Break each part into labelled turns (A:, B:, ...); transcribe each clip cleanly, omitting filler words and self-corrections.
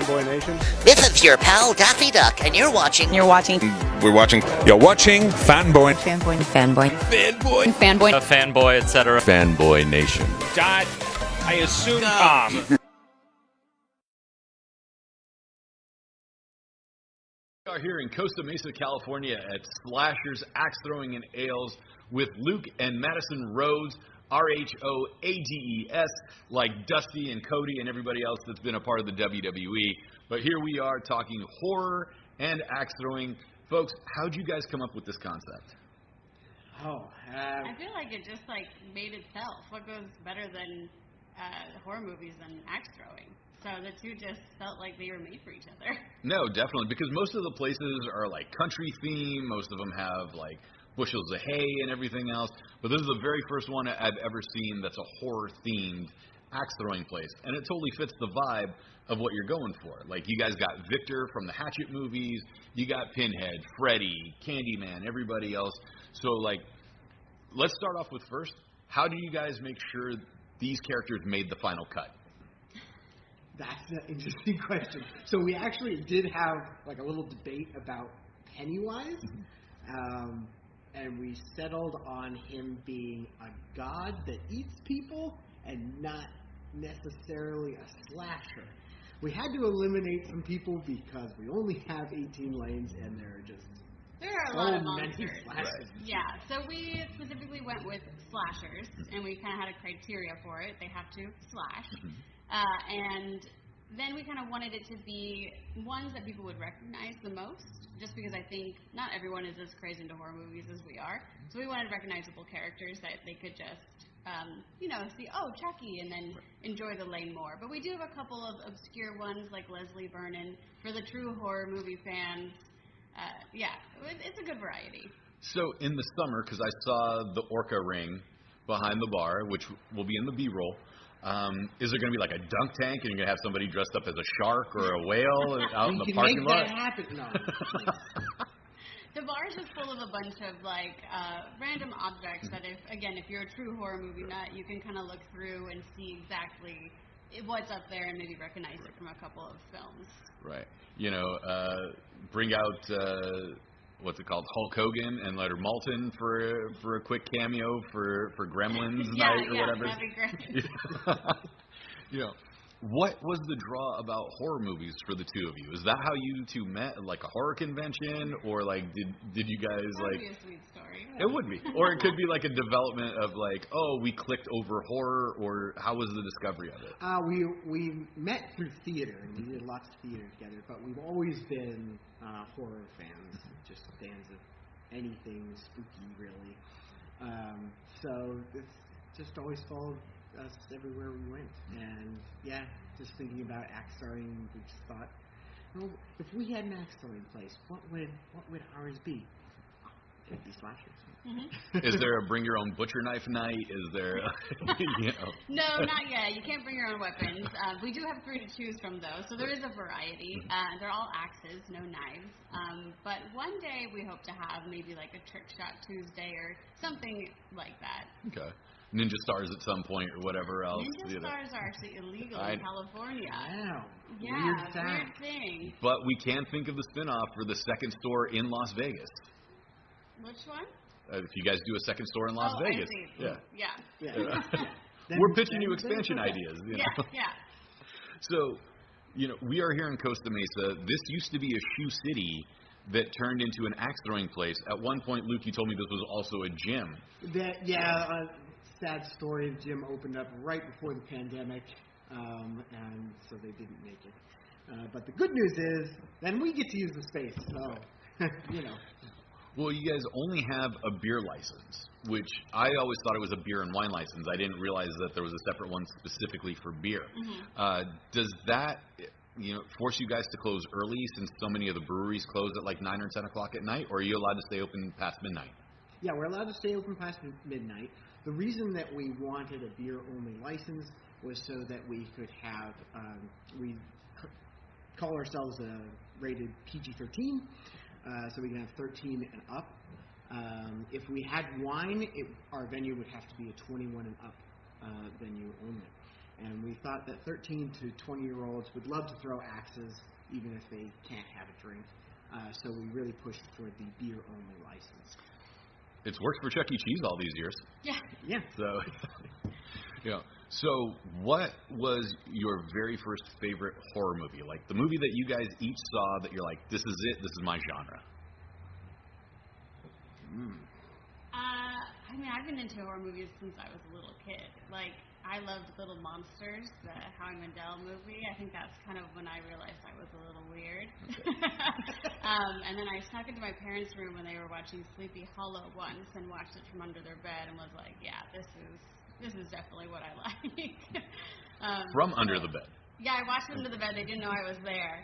A: Fanboy Nation.
B: This is your pal Daffy Duck, and you're watching.
C: We're watching
D: Fanboy.
C: Fanboy,
E: fanboy, etc.
D: Fanboy Nation.
F: God, I assume Tom.
G: We are here in Costa Mesa, California at Slashers Axe Throwing and Ales with Luke and Madison Rhoades, Rhoades, like Dusty and Cody and everybody else that's been a part of the WWE. But here we are talking horror and axe throwing. Folks, how'd you guys come up with this concept?
H: I feel like it just made itself. What goes better than horror movies than axe throwing? So the two just felt like they were made for each other.
G: No, definitely, because most of the places are country themed. Most of them have bushels of hay and everything else. But this is the very first one I've ever seen that's a horror themed axe throwing place, and it totally fits the vibe of what you're going for. You guys got Victor from the Hatchet movies, you got Pinhead, Freddy, Candyman, everybody else. So let's start off with first, how do you guys make sure these characters made the final cut?
I: That's an interesting question. So we actually did have a little debate about Pennywise, and we settled on him being a god that eats people and not necessarily a slasher. We had to eliminate some people because we only have 18 lanes and
H: there are a lot of monsters.
G: Right.
H: Yeah, so we specifically went with slashers, and we kind of had a criteria for it. They have to slash. And then we kind of wanted it to be ones that people would recognize the most, just because I think not everyone is as crazy into horror movies as we are. So we wanted recognizable characters that they could just, see, Chucky, and then enjoy the lane more. But we do have a couple of obscure ones like Leslie Vernon. For the true horror movie fans, it's a good variety.
G: So in the summer, because I saw the Orca ring behind the bar, which will be in the B-roll, is there going to be a dunk tank, and you're going to have somebody dressed up as a shark or a whale out in the parking lot?
I: We can make that happen. No.
H: The bar is just full of a bunch of random objects that if you're a true horror movie nut, you can kind of look through and see exactly what's up there and maybe recognize it from a couple of films.
G: Right. Bring out what's it called, Hulk Hogan and Leonard Maltin for a quick cameo for Gremlins night or whatever.
H: That'd be great.
G: What was the draw about horror movies for the two of you? Is that how you two met, a horror convention, or did you guys
H: That would be a sweet story.
G: It would be, or it could be a development of we clicked over horror, or how was the discovery of it?
I: We met through theater, and we did lots of theater together. But we've always been horror fans, just fans of anything spooky, really. So it's just always followed us everywhere we went, and just thinking about axe throwing, we just thought, if we had an axe throwing place, what would ours be? It'd be slashers.
H: Mm-hmm.
G: Is there a bring your own butcher knife night? Is there?
H: No, not yet. You can't bring your own weapons. We do have 3 to choose from, though, so there is a variety. They're all axes, no knives. But one day we hope to have maybe a trick shot Tuesday or something like that.
G: Okay. Ninja stars at some point or whatever else.
H: Ninja stars are actually illegal in California.
I: Wow.
H: Yeah, weird thing.
G: But we can think of the spinoff for the second store in Las Vegas.
H: Which one?
G: If you guys do a second store in Las Vegas.
H: I see.
G: Yeah. We're pitching you expansion ideas.
H: Yeah.
G: So, we are here in Costa Mesa. This used to be a shoe city that turned into an axe throwing place. At one point, Luke, you told me this was also a gym.
I: Sad story. The gym opened up right before the pandemic, and so they didn't make it. But the good news is, then we get to use the space. So,
G: Well, you guys only have a beer license, which I always thought it was a beer and wine license. I didn't realize that there was a separate one specifically for beer. Mm-hmm. Does that force you guys to close early, since so many of the breweries close at 9 or 10 o'clock at night, or are you allowed to stay open past midnight?
I: Yeah, we're allowed to stay open past midnight. The reason that we wanted a beer-only license was so that we could have, we call ourselves a rated PG-13, so we can have 13 and up. If we had wine, our venue would have to be a 21 and up venue only. And we thought that 13 to 20-year-olds would love to throw axes, even if they can't have a drink. So we really pushed for the beer-only license.
G: It's worked for Chuck E. Cheese all these years.
H: Yeah.
I: Yeah.
G: So, So what was your very first favorite horror movie? Like the movie that you guys each saw that you're like, this is it, this is my genre.
H: I mean, I've been into horror movies since I was a little kid. Like, I loved Little Monsters, the Howie Mandel movie. I think that's kind of when I realized I was a little weird. And then I snuck into my parents' room when they were watching Sleepy Hollow once and watched it from under their bed and was like, yeah, this is definitely what I like.
G: From under the bed.
H: Yeah, I watched it under the bed. They didn't know I was there.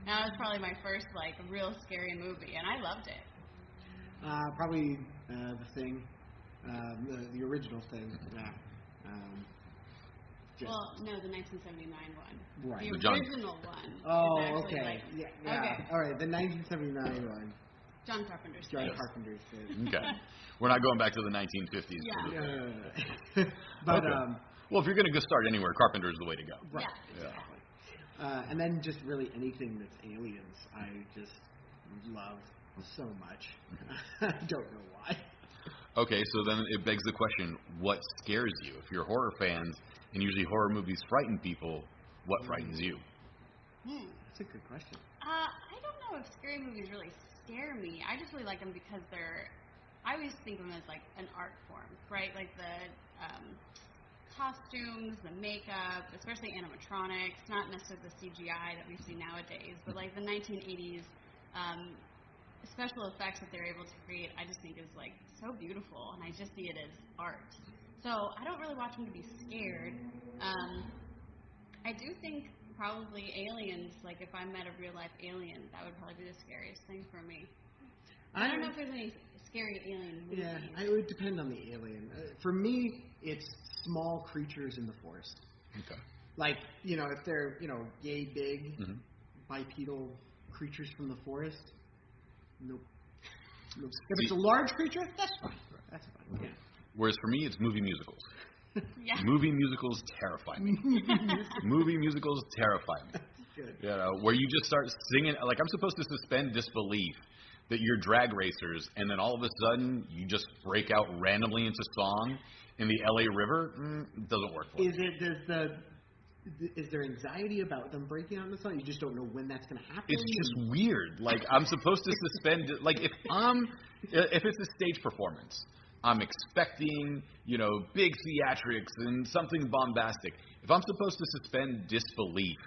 H: And that was probably my first, like, real scary movie, and I loved it.
I: Probably The Thing, the original Thing. Yeah.
H: Well, no, the 1979 one.
I: Right.
H: The
G: The
H: original one.
I: Oh,
H: is actually,
I: okay.
H: like,
I: Yeah.
H: Okay.
I: All right, the 1979 one.
H: John Carpenter's.
I: John
H: thing.
I: Carpenter's thing.
G: Okay. We're not going back to the 1950s.
H: Yeah.
I: But
G: Okay. Well, if you're going to go start anywhere, Carpenter's the way to go.
I: right.
H: Yeah.
I: Exactly. And then just really anything that's aliens, I just love so much. I don't know why.
G: Okay, so then it begs the question, what scares you? If you're horror fans, and usually horror movies frighten people, what frightens you?
I: That's a good question.
H: I don't know if scary movies really scare me. I just really like them because I always think of them as like an art form, right? Like the costumes, the makeup, especially animatronics, not necessarily the CGI that we see nowadays, but like the 1980s special effects that they're able to create, I just think is like so beautiful, and I just see it as art. So I don't really watch them to be scared. I do think probably aliens, like if I met a real life alien, that would probably be the scariest thing for me. I don't know if there's any scary alien movies.
I: Yeah, it would depend on the alien. For me, it's small creatures in the forest.
G: Okay.
I: Like, if they're, yay big, bipedal creatures from the forest, nope. If it's a large creature, that's fine. That's fine, yeah.
G: Whereas for me, it's movie musicals.
H: Yeah.
G: Movie musicals terrify me. Movie musicals terrify me.
I: Good.
G: Where you just start singing, like I'm supposed to suspend disbelief that you're drag racers, and then all of a sudden you just break out randomly into song in the LA River. It doesn't work for me.
I: Is there anxiety about them breaking out in the song? You just don't know when that's going to happen?
G: It's just weird. Like, I'm supposed to suspend, like, if it's a stage performance, I'm expecting, big theatrics and something bombastic. If I'm supposed to suspend disbelief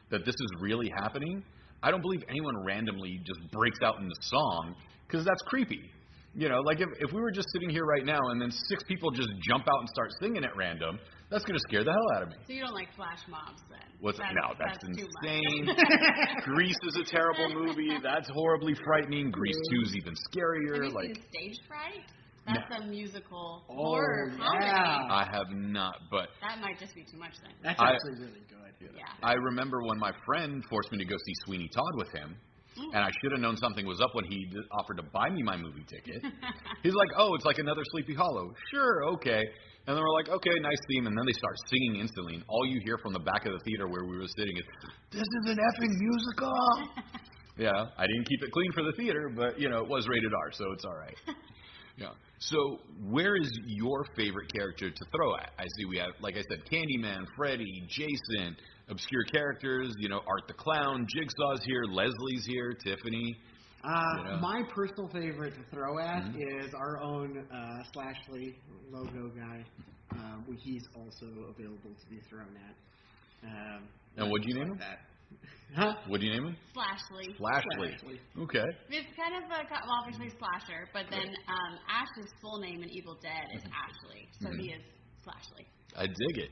G: that this is really happening, I don't believe anyone randomly just breaks out in the song, because that's creepy. Like if we were just sitting here right now and then 6 people just jump out and start singing at random, that's going to scare the hell out of me.
H: So you don't like flash mobs then?
G: That's
H: too
G: insane.
H: much.
G: Grease is a terrible movie. That's horribly frightening. Grease 2 is even scarier.
H: Have you seen Stage Fright? That's a musical horror comedy.
I: Yeah.
G: I have not, but
H: That might just be too much then.
I: That's actually really good.
H: Yeah.
G: I remember when my friend forced me to go see Sweeney Todd with him, and I should have known something was up when he offered to buy me my movie ticket. He's like, oh, it's like another Sleepy Hollow. Sure, okay. And then we're like, okay, nice theme. And then they start singing instantly, and all you hear from the back of the theater where we were sitting is, this is an effing musical. Yeah, I didn't keep it clean for the theater, but, it was rated R, so it's all right. Yeah. So where is your favorite character to throw at? I see we have, like I said, Candyman, Freddy, Jason, obscure characters, Art the Clown, Jigsaw's here, Leslie's here, Tiffany.
I: My personal favorite to throw at is our own Slashley logo guy. He's also available to be thrown at.
G: And what'd you name him?
I: Huh?
G: What'd you name him?
H: Slashley.
G: Slashley. Okay.
H: It's kind of obviously slasher, but then Ash's full name in Evil Dead is Ashley, so he is Slashley.
G: I dig it.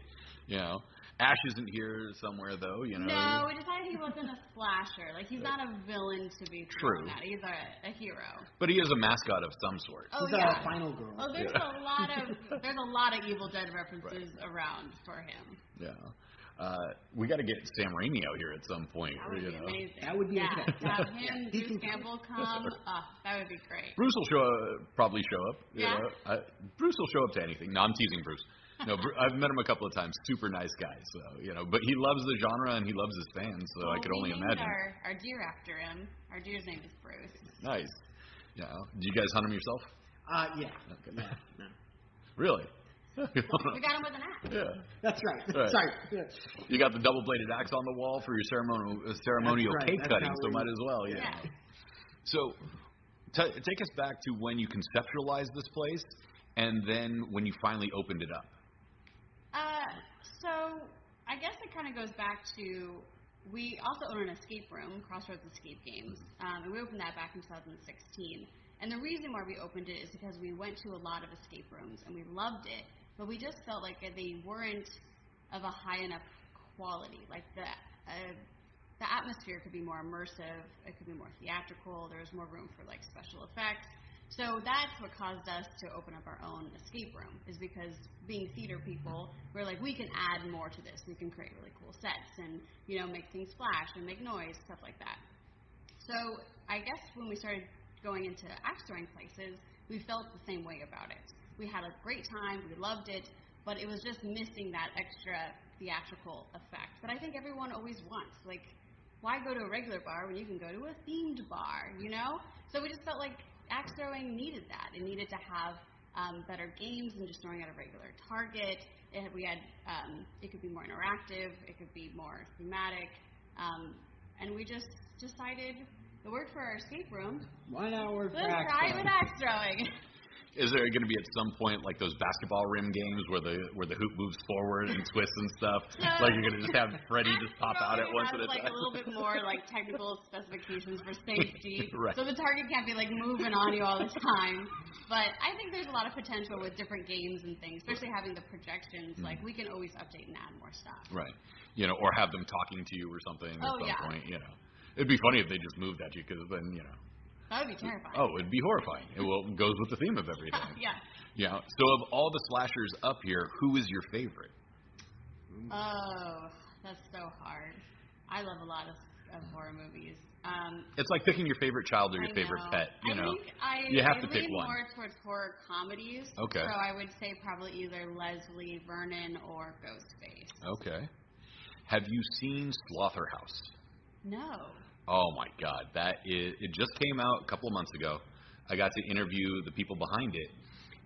G: Ash isn't here somewhere though.
H: No, we decided he wasn't a slasher. Like he's not a villain to be thrown at. He's a hero.
G: But he is a mascot of some sort.
H: Oh
I: He's
H: yeah.
I: a final girl.
H: Oh, there's a lot of Evil Dead references around for him.
G: Yeah. We got to get Sam Raimi out here at some point.
H: That would be amazing.
I: That would be okay.
H: To have him, Bruce Campbell come, that would be great.
G: Bruce will probably show up. you
H: Yeah?
G: know. Bruce will show up to anything. No, I'm teasing Bruce. No, I've met him a couple of times. Super nice guy. So but he loves the genre and he loves his fans. So I could only imagine.
H: Our deer after him. Our deer's name is Bruce.
G: Nice. Do you guys hunt him yourself?
I: Yeah.
G: Okay.
I: Yeah. No.
G: Really?
H: We got him with an axe.
G: Yeah.
I: That's right.
G: Right.
I: Sorry. Yeah.
G: You got the double-bladed axe on the wall for your ceremonial
I: That's right.
G: cake
I: That's
G: cutting,
I: how
G: so
I: we-
G: might as well. Yeah.
H: Yeah.
G: So, take us back to when you conceptualized this place, and then when you finally opened it up.
H: So I guess it kind of goes back to, we also own an escape room, Crossroads Escape Games, and we opened that back in 2016. And the reason why we opened it is because we went to a lot of escape rooms and we loved it, but we just felt like they weren't of a high enough quality. Like the atmosphere could be more immersive, it could be more theatrical, there was more room for like special effects. So that's what caused us to open up our own escape room, is because being theater people, we're like, we can add more to this. We can create really cool sets and, make things splash and make noise, stuff like that. So I guess when we started going into axe throwing places, we felt the same way about it. We had a great time, we loved it, but it was just missing that extra theatrical effect that I think everyone always wants. Like, why go to a regular bar when you can go to a themed bar, So we just felt like axe throwing needed that. It needed to have better games than just throwing at a regular target. It could be more interactive. It could be more thematic. And we just decided it worked for our escape room.
I: 1 hour for
H: Let's
I: axe
H: try it
I: throwing.
H: with axe throwing.
G: Is there going to be at some point like those basketball rim games where the hoop moves forward and twists and stuff? Like you're going to just have Freddie just pop out at once at a
H: like
G: time?
H: a little bit more like technical specifications for safety.
G: Right.
H: So the target can't be like moving on you all the time. But I think there's a lot of potential with different games and things, especially having the projections. Like we can always update and add more stuff.
G: Right. Or have them talking to you or something at some
H: yeah.
G: point. It'd be funny if they just moved at you, because then
H: That would be terrifying.
G: Oh, it'd be horrifying. It goes with the theme of everything.
H: Yeah.
G: So of all the slashers up here, who is your favorite?
H: Oh, that's so hard. I love a lot of horror movies.
G: It's like picking your favorite child or your favorite pet.
H: I think
G: you have to
H: lean
G: pick one.
H: more towards horror comedies.
G: Okay.
H: So I would say probably either Leslie Vernon or Ghostface.
G: Okay. Have you seen Slaughterhouse?
H: No.
G: Oh my God, it just came out a couple of months ago. I got to interview the people behind it,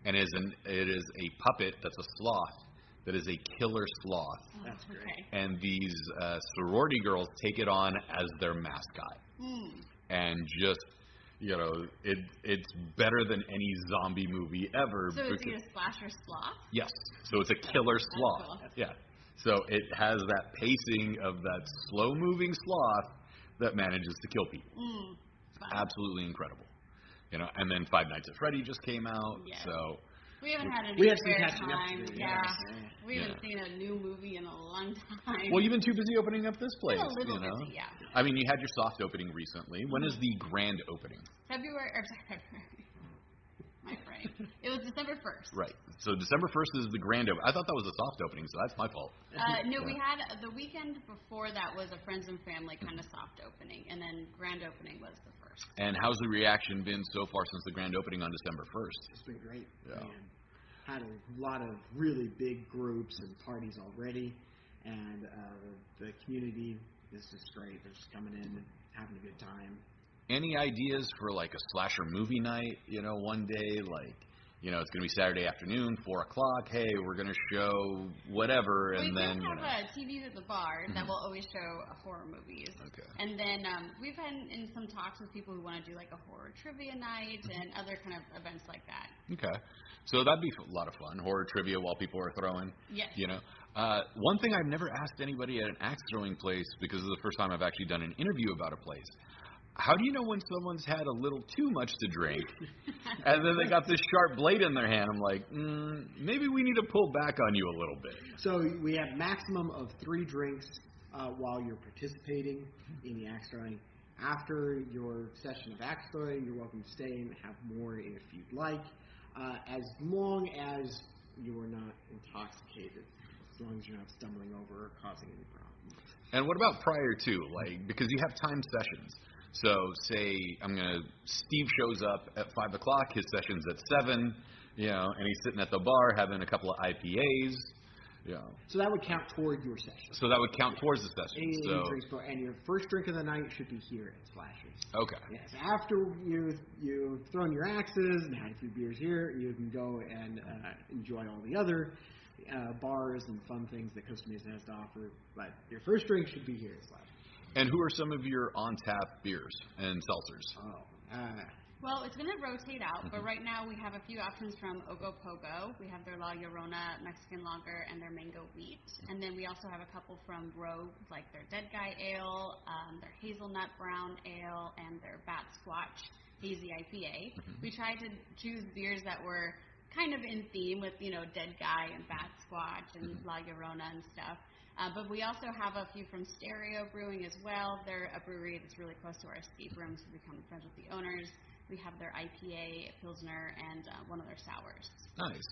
G: and it is a puppet that's a sloth that is a killer sloth.
H: Oh, that's great. Okay.
G: And these sorority girls take it on as their mascot, and just it's better than any zombie movie ever.
H: So is he a slasher sloth?
G: Yes. So it's a killer sloth.
H: Cool.
G: Yeah. So it has that pacing of that slow-moving sloth that manages to kill people. Absolutely incredible. And then Five Nights at Freddy just came out.
H: Yes.
G: So
H: we haven't had
I: we
H: any
I: have some
H: spare
I: catching up
H: time.
I: to do.
H: Yeah.
I: Yeah.
H: We haven't seen a new movie in a long time.
G: Well, you've been too busy opening up this place.
H: A little busy, yeah.
G: I mean, you had your soft opening recently. When is the grand opening?
H: February. My brain. It was December 1st.
G: Right. So December 1st is the grand opening. I thought that was a soft opening, so that's my fault.
H: No, we had the weekend before that was a friends and family kind of soft opening, and then grand opening was the 1st.
G: And how's the reaction been so far since the grand opening on December 1st?
I: It's been great.
G: Yeah.
I: And had a lot of really big groups and parties already, and the community is just great. They're just coming in and having a good time.
G: Any ideas for like a slasher movie night, one day, like, it's going to be Saturday afternoon, 4 o'clock. Hey, we're going to show whatever, and then
H: we have TVs at the bar that will always show horror movies.
G: Okay.
H: And then we've been in some talks with people who want to do like a horror trivia night and other kind of events like that.
G: Okay. So that'd be a lot of fun. Horror trivia while people are throwing.
H: Yes.
G: One thing I've never asked anybody at an axe throwing place, because this is the first time I've actually done an interview about a place. How do you know when someone's had a little too much to drink, and then they got this sharp blade in their hand? I'm like, maybe we need to pull back on you a little bit.
I: So we have maximum of 3 drinks while you're participating in the axe throwing. After your session of axe throwing, you're welcome to stay and have more if you'd like, as long as you are not intoxicated. as long as you're not stumbling over or causing any problems.
G: And what about prior to, like, because you have timed sessions. So say Steve shows up at 5 o'clock, his session's at 7, and he's sitting at the bar having a couple of IPAs.
I: So that would count toward your session.
G: So that would count towards the session.
I: And your first drink of the night should be here at Slashers.
G: Okay.
I: Yes. After you've thrown your axes and had a few beers here, you can go and enjoy all the other bars and fun things that Costa Mesa has to offer. But your first drink should be here at Slashers. And
G: who are some of your on-tap beers and seltzers?
H: Well, it's going to rotate out, but right now we have a few options from Ogopogo. We have their La Llorona Mexican Lager and their Mango Wheat. And then we also have a couple from Rogue, like their Dead Guy Ale, their Hazelnut Brown Ale, and their Bat Squatch Hazy IPA. We tried to choose beers that were kind of in theme with, Dead Guy and Bat Squatch and La Llorona and stuff. But we also have a few from Stereo Brewing as well. They're a brewery that's really close to our escape room, so we become friends with the owners. We have their IPA, Pilsner, and one of their sours. Nice.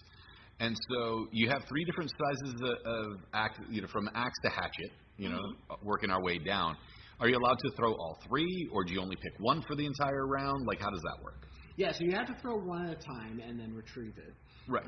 G: And so you have 3 different sizes of axe, from axe to hatchet, working our way down. Are you allowed to throw all 3, or do you only pick one for the entire round? Like, how does that work?
I: Yeah, so you have to throw one at a time and then retrieve it.
G: Right.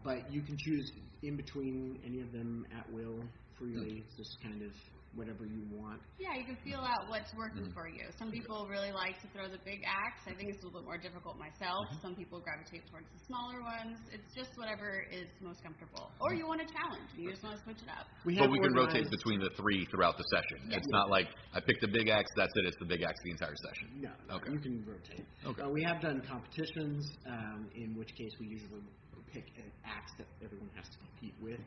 I: But you can choose in between any of them at will, freely. It's just kind of whatever you want.
H: Yeah, you can feel out what's working for you. Some people really like to throw the big axe. I think it's a little bit more difficult myself. Some people gravitate towards the smaller ones. It's just whatever is most comfortable. Or you want a challenge. You just want to switch it up.
G: But we can rotate between the 3 throughout the session. Yeah. It's not like I picked a big axe, that's it. It's the big axe the entire session.
I: No,
G: okay.
I: You can rotate.
G: Okay.
I: We have done competitions, in which case we usually pick an axe that everyone has to compete with.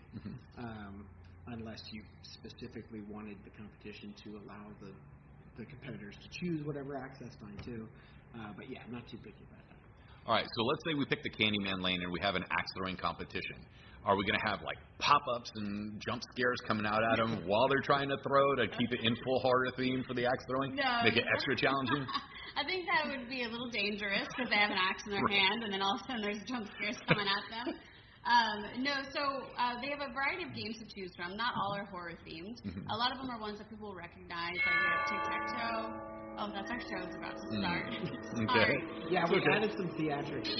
I: Unless you specifically wanted the competition to allow the competitors to choose whatever axe, that's fine too. But yeah, I'm not too picky about that.
G: All right, so let's say we pick the Candyman lane and we have an axe throwing competition. Are we going to have like pop-ups and jump scares coming out at them while they're trying to throw to keep it in full horror theme for the axe throwing?
H: No.
G: Make it extra challenging?
H: I think that would be a little dangerous because they have an axe in their hand and then all of a sudden there's jump scares coming at them. They have a variety of games to choose from. Not all are horror themed. A lot of them are ones that people will recognize. Like we have tic-tac-toe. Oh, that's our show's about to start.
G: Okay.
I: Yeah, we added some theatrics.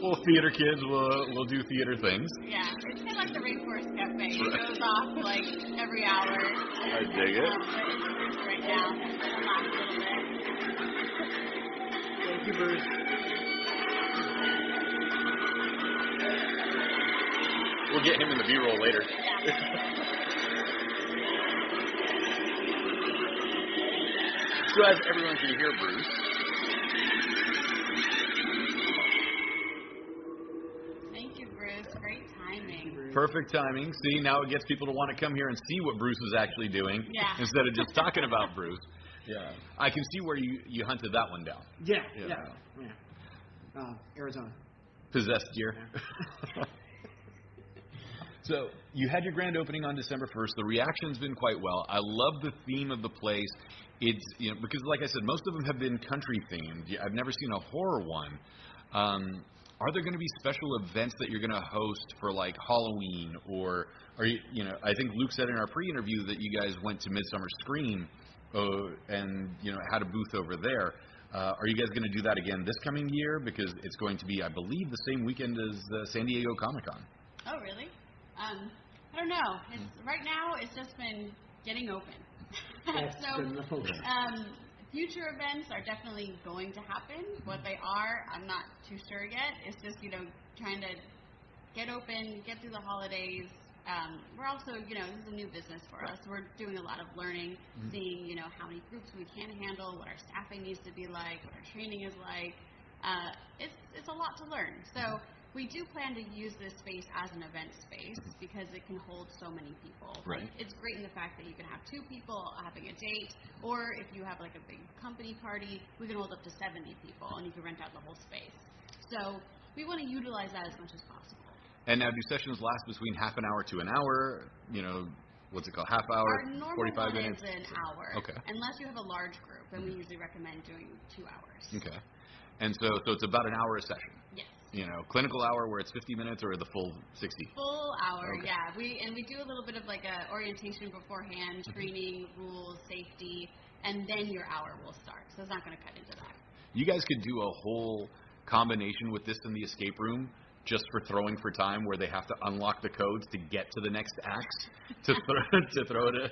G: Well, theater kids will do theater things.
H: Yeah, it's kind of like the Rainforest Cafe. It goes off like every hour.
G: I dig it.
H: It's right down. It'll last a little bit.
I: Thank you, Bruce.
G: We'll get him in the B-roll later. So as everyone can hear Bruce.
H: Thank you, Bruce. Great timing.
G: Perfect timing. See, now it gets people to want to come here and see what Bruce is actually doing instead of just talking about Bruce. Yeah. I can see where you hunted that one down.
I: Yeah. Arizona.
G: Possessed deer. Yeah. So you had your grand opening on December 1st. The reaction's been quite well. I love the theme of the place. It's because like I said, most of them have been country themed. I've never seen a horror one. Are there going to be special events that you're going to host for like Halloween or I think Luke said in our pre-interview that you guys went to Midsummer Scream and had a booth over there. Are you guys going to do that again this coming year? Because it's going to be, I believe, the same weekend as San Diego Comic-Con.
H: Oh, really? I don't know. Right now, it's just been getting open. Future events are definitely going to happen. What they are, I'm not too sure yet. It's just, trying to get open, get through the holidays. We're also, this is a new business for us. We're doing a lot of learning, seeing, how many groups we can handle, what our staffing needs to be like, what our training is like. It's a lot to learn. So we do plan to use this space as an event space because it can hold so many people.
G: Right.
H: It's great in the fact that you can have 2 people having a date, or if you have like a big company party, we can hold up to 70 people and you can rent out the whole space. So we want to utilize that as much as possible.
G: And now do sessions last between half an hour to an hour? What's it called? Half hour,
H: Our normal
G: 45
H: one
G: minutes?
H: is an hour.
G: Okay.
H: Unless you have a large group, and we usually recommend doing 2 hours.
G: Okay. And so it's about an hour a session.
H: Yes.
G: clinical hour where it's 50 minutes or the full 60?
H: Full hour,
G: Okay.
H: yeah. We do a little bit of like a orientation beforehand, training, rules, safety, and then your hour will start. So it's not going to cut into that.
G: You guys could do a whole combination with this in the escape room just for throwing for time, where they have to unlock the codes to get to the next axe to throw it,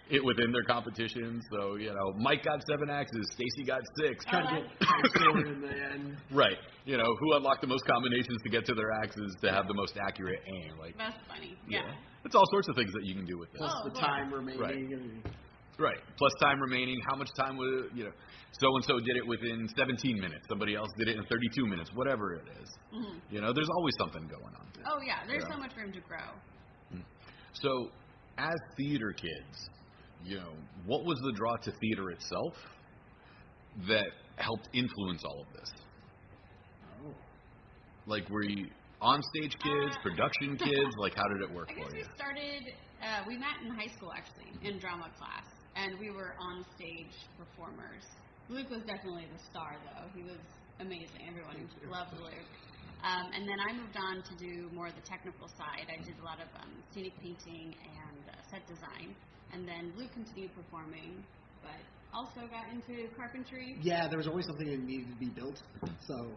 G: it within their competition. So, Mike got 7 axes, Stacy got 6.
I: Try to get score in the end.
G: Right. Who unlocked the most combinations to get to their axes to have the most accurate aim.
H: That's funny. Yeah.
G: It's all sorts of things that you can do with this.
I: Plus the time remaining.
G: Right. Right. Plus time remaining. How much time was, so-and-so did it within 17 minutes. Somebody else did it in 32 minutes. Whatever it is. Mm-hmm. There's always something going on.
H: Oh, yeah. There's so much room to grow.
G: So, as theater kids, what was the draw to theater itself that helped influence all of this?
I: Oh.
G: Like, were you on-stage kids, production kids? Like, how did it work for you?
H: We started, we met in high school, actually, in drama class, and we were on-stage performers. Luke was definitely the star, though. He was amazing. Everyone loved Luke. And then I moved on to do more of the technical side. I did a lot of scenic painting and set design. And then Luke continued performing, but also got into carpentry.
I: Yeah, there was always something that needed to be built, so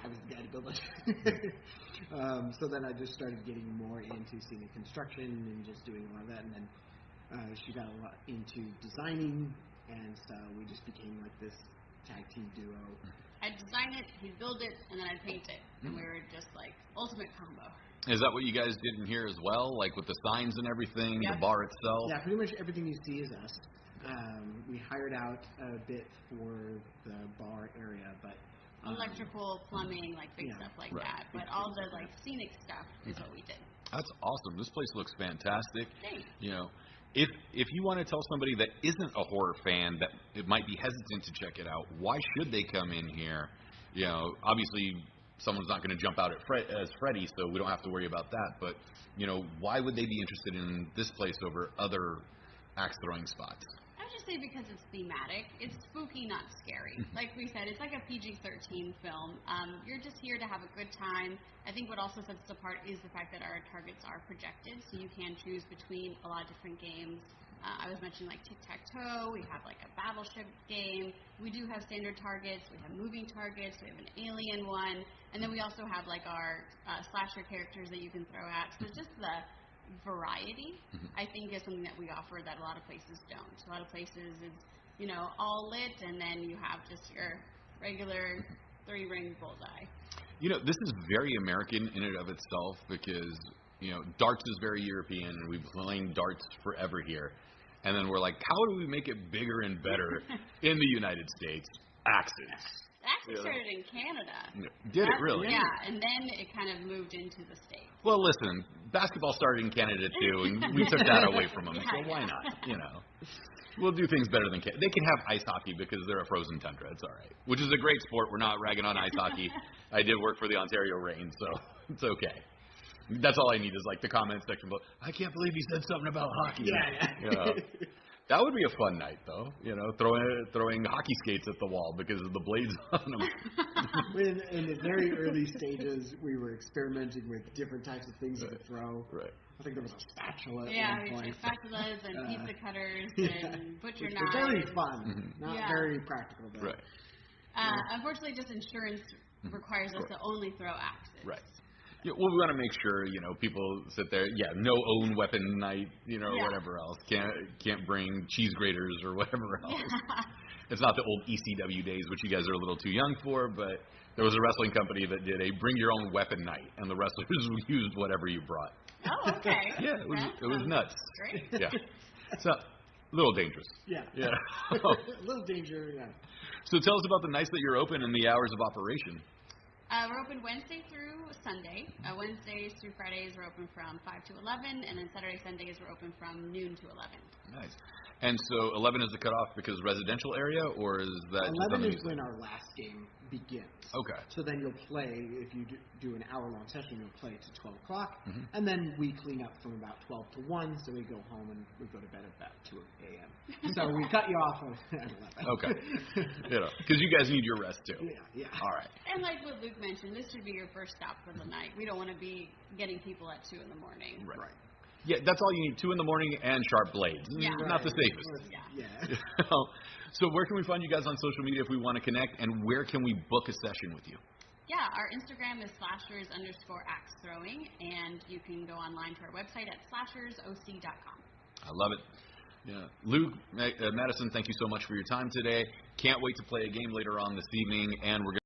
I: I was the guy to build it. So then I just started getting more into scenic construction and just doing a lot of that. And then she got a lot into designing, and so we just became like this tag team duo.
H: I'd design it, he'd build it, and then I'd paint it. And we were just like ultimate combo.
G: Is that what you guys did in here as well? Like with the signs and everything,
H: Yep.
G: the bar itself?
I: Yeah, pretty much everything you see is us. We hired out a bit for the bar area, but
H: Electrical, plumbing, like big stuff like that. But all the like scenic stuff is what we did.
G: That's awesome. This place looks fantastic.
H: Thanks.
G: If you want to tell somebody that isn't a horror fan that it might be hesitant to check it out, why should they come in here? Obviously someone's not going to jump out as Freddy, so we don't have to worry about that. But why would they be interested in this place over other axe throwing spots?
H: I would just say because it's thematic. It's spooky, not scary. Like we said, it's like a PG-13 film. You're just here to have a good time. I think what also sets us apart is the fact that our targets are projected, so you can choose between a lot of different games. I was mentioning like tic-tac-toe. We have like a battleship game. We do have standard targets. We have moving targets. We have an alien one. And then we also have like our slasher characters that you can throw at. So it's just the variety, I think, is something that we offer that a lot of places don't. A lot of places is, all lit, and then you have just your regular 3-ring bullseye.
G: This is very American in and of itself because, darts is very European, and we've been playing darts forever here. And then we're like, how do we make it bigger and better in the United States? Axes.
H: It actually started in Canada.
G: Did it really?
H: Yeah, and then it kind of moved into the States.
G: Well, listen, basketball started in Canada too, and we took that away from them, so why not? We'll do things better than Canada. They can have ice hockey because they're a frozen tundra. It's all right. Which is a great sport. We're not ragging on ice hockey. I did work for the Ontario Reign, so it's okay. That's all I need is like the comment section. But I can't believe he said something about hockey.
I: Yeah.
G: That would be a fun night, though. Throwing hockey skates at the wall because of the blades on them.
I: In the very early stages, we were experimenting with different types of things you could throw.
G: Right.
I: I think there was a spatula
H: Yeah,
I: at
H: we
I: one point.
H: had spatulas and pizza cutters and butcher
I: Which
H: knives.
I: were very fun, not very practical. Though.
G: Right.
H: Unfortunately, just insurance requires us to only throw axes.
G: Right. Yeah, well, we want to make sure, people sit there, no own weapon night, or whatever else. Can't bring cheese graters or whatever else.
H: Yeah.
G: It's not the old ECW days, which you guys are a little too young for, but there was a wrestling company that did a bring your own weapon night, and the wrestlers used whatever you brought.
H: Oh, okay.
G: Yeah, it was nuts.
H: Great.
G: Yeah. So, a little dangerous.
I: Yeah.
G: Yeah.
I: A little danger, yeah.
G: So tell us about the nights that you're open and the hours of operation.
H: We're open Wednesday through Sunday. Wednesdays through Fridays we're open from 5 to 11, and then Saturday, Sundays we're open from noon to 11.
G: Nice. And so 11 is the cutoff because residential area, or is that
I: 11 is when our last game begins.
G: Okay.
I: So then you'll play, if you do an hour-long session, you'll play to 12 o'clock,
G: Mm-hmm.
I: and then we clean up from about 12 to 1, so we go home and we go to bed at about 2 a.m. So we cut you off at 11.
G: Okay. Because you guys need your rest too.
I: Yeah.
G: All right.
H: And like what Luke mentioned, this should be your first stop for the night. We don't want to be getting people at 2 in the morning.
G: Right. Yeah, that's all you need, 2 in the morning and sharp blades.
H: Yeah.
G: Not the safest.
H: Yeah.
G: So where can we find you guys on social media if we want to connect, and where can we book a session with you?
H: Yeah, our Instagram is slashers_axe throwing, and you can go online to our website at slashersoc.com.
G: I love it. Yeah. Luke, Madison, thank you so much for your time today. Can't wait to play a game later on this evening, and we're going